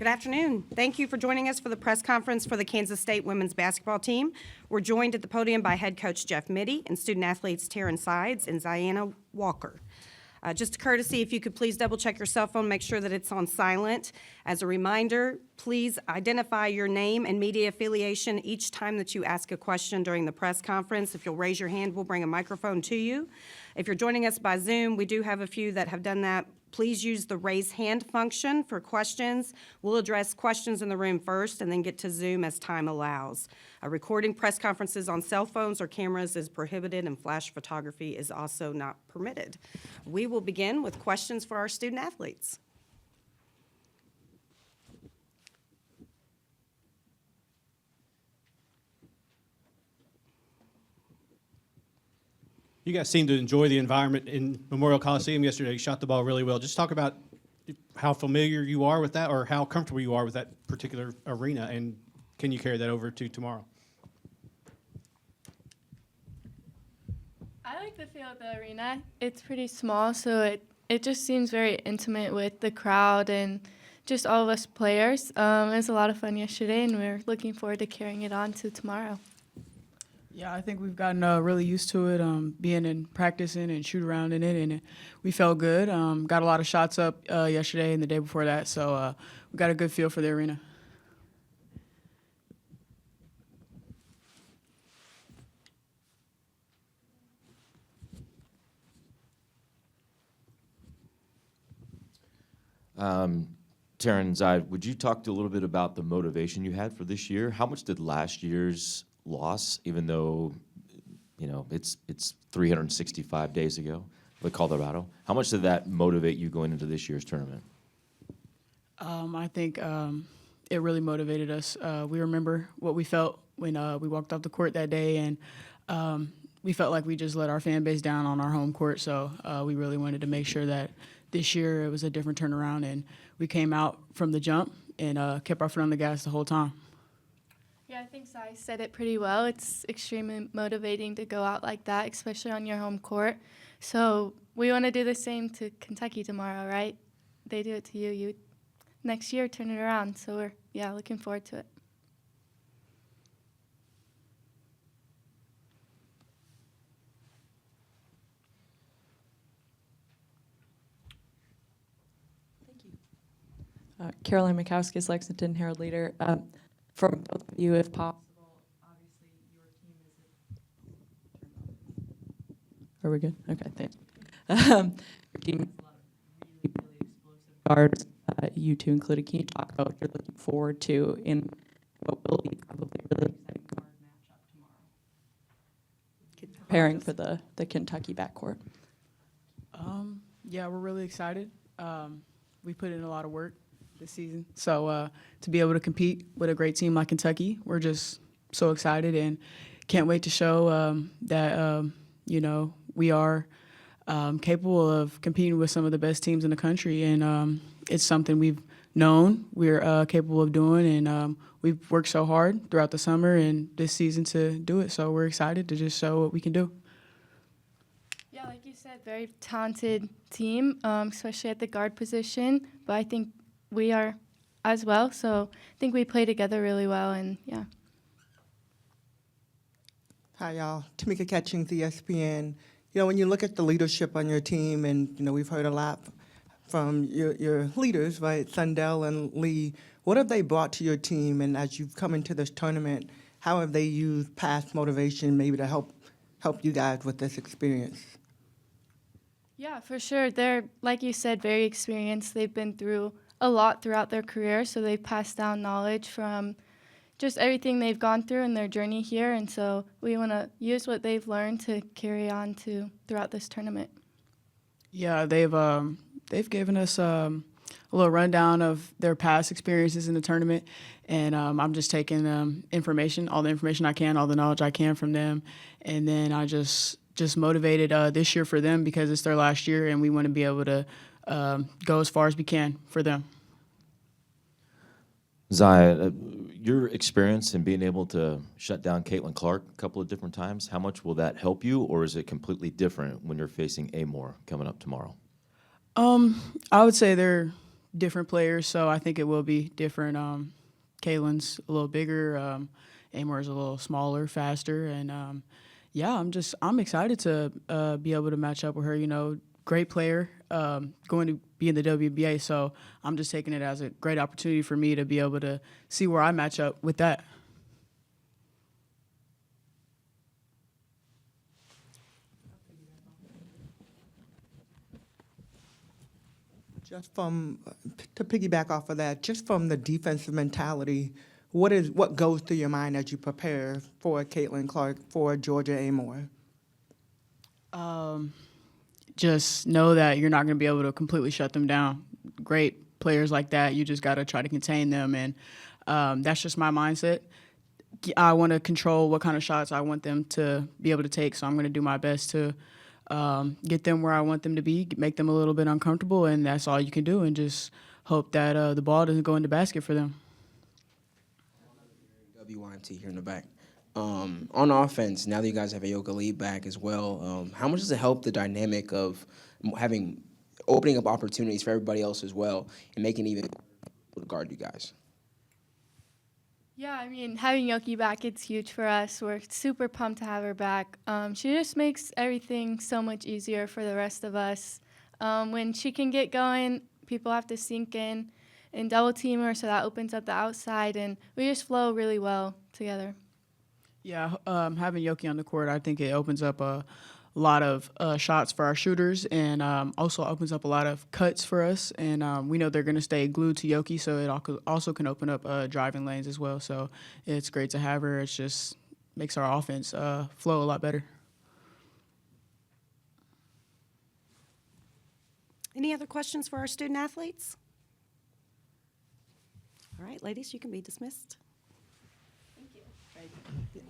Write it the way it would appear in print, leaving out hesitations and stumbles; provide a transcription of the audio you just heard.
Good afternoon. Thank you for joining us for the press conference for the Kansas State women's basketball team. We're joined at the podium by head coach Jeff Mitty and student athletes Taryn Sides and Zyanna Walker. Just a courtesy, if you could please double check your cell phone, make sure that it's on silent. As a reminder, please identify your name and media affiliation each time that you ask a question during the press conference. If you'll raise your hand, we'll bring a microphone to you. If you're joining us by Zoom, we do have a few that have done that. Please use the raise hand function for questions. We'll address questions in the room first and then get to Zoom as time allows. Recording press conferences on cell phones or cameras is prohibited, and flash photography is also not permitted. We will begin with questions for our student athletes. You guys seem to enjoy the environment in Memorial Coliseum yesterday. You shot the ball really well. Just talk about how familiar you are with that, or how comfortable you are with that particular arena, and can you carry that over to tomorrow? I like the feel of the arena. It's pretty small, so it just seems very intimate with the crowd and just all of us players. It was a lot of fun yesterday, and we're looking forward to carrying it on to tomorrow. Yeah, I think we've gotten really used to it, being in practicing and shoot around in it, and we felt good. Got a lot of shots up yesterday and the day before that, so we got a good feel for the arena. Taryn, Zyd, would you talk a little bit about the motivation you had for this year? How much did last year's loss, even though, you know, it's 365 days ago with Colorado, how much did that motivate you going into this year's tournament? I think it really motivated us. We remember what we felt when we walked off the court that day, and we felt like we just let our fan base down on our home court, so we really wanted to make sure that this year it was a different turnaround, and we came out from the jump and kept our foot on the gas the whole time. Yeah, I think Sai said it pretty well. It's extremely motivating to go out like that, especially on your home court. So we want to do the same to Kentucky tomorrow, right? They do it to you. You next year turn it around. So we're looking forward to it. Thank you. Caroline Mikowskis, Lexington Herald Leader. From both of you, if possible, obviously your team is. Are we good? Okay, thanks. Your team has a lot of really explosive guards, you two included. Can you talk about what you're looking forward to in what will be probably a really exciting guard matchup tomorrow? Preparing for the Kentucky backcourt. Yeah, we're really excited. We put in a lot of work this season. So to be able to compete with a great team like Kentucky, we're just so excited and can't wait to show that, we are capable of competing with some of the best teams in the country. And it's something we've known we're capable of doing. And we've worked so hard throughout the summer and this season to do it. So we're excited to just show what we can do. Yeah, like you said, very talented team, especially at the guard position. But I think we are as well, so I think we play together really well, and yeah. Hi, y'all. Tamika Catchings, ESPN. When you look at the leadership on your team, and, we've heard a lot from your leaders, right, Sundell and Lee, what have they brought to your team, and as you've come into this tournament, how have they used past motivation maybe to help you guys with this experience? Yeah, for sure. They're, like you said, very experienced. They've been through a lot throughout their career, so they've passed down knowledge from just everything they've gone through in their journey here, and so we want to use what they've learned to carry on to throughout this tournament. Yeah, they've given us a little rundown of their past experiences in the tournament, and I'm just taking all the information I can, all the knowledge I can from them, and then I just motivated this year for them because it's their last year, and we want to be able to go as far as we can for them. Zaya, your experience in being able to shut down Caitlin Clark a couple of different times, how much will that help you, or is it completely different when you're facing Amore coming up tomorrow? I would say they're different players, so I think it will be different. Kaylin's a little bigger, Amor's a little smaller, faster, and yeah, I'm excited to be able to match up with her. You know, great player, going to be in the WBA, so I'm just taking it as a great opportunity for me to be able to see where I match up with that. Just to piggyback off of that, just from the defensive mentality, what goes through your mind as you prepare for Caitlin Clark, for Georgia Amor? Just know that you're not going to be able to completely shut them down. Great players like that, you just got to try to contain them, and that's just my mindset. I want to control what kind of shots I want them to be able to take, so I'm going to do my best to get them where I want them to be, make them a little bit uncomfortable, and that's all you can do, and just hope that the ball doesn't go in the basket for them. WYMT here in the back. On offense, now that you guys have Ayoka Lee back as well, how much does it help the dynamic of opening up opportunities for everybody else as well and making it even to guard you guys? Yeah, I mean, having Yoki back, it's huge for us. We're super pumped to have her back. She just makes everything so much easier for the rest of us. When she can get going, people have to sink in and double team her, so that opens up the outside, and we just flow really well together. Yeah, having Yoki on the court, I think it opens up a lot of shots for our shooters, and also opens up a lot of cuts for us. And we know they're going to stay glued to Yoki, so it also can open up driving lanes as well. So it's great to have her. It just makes our offense flow a lot better. Any other questions for our student athletes? All right, ladies, you can be dismissed. Thank you.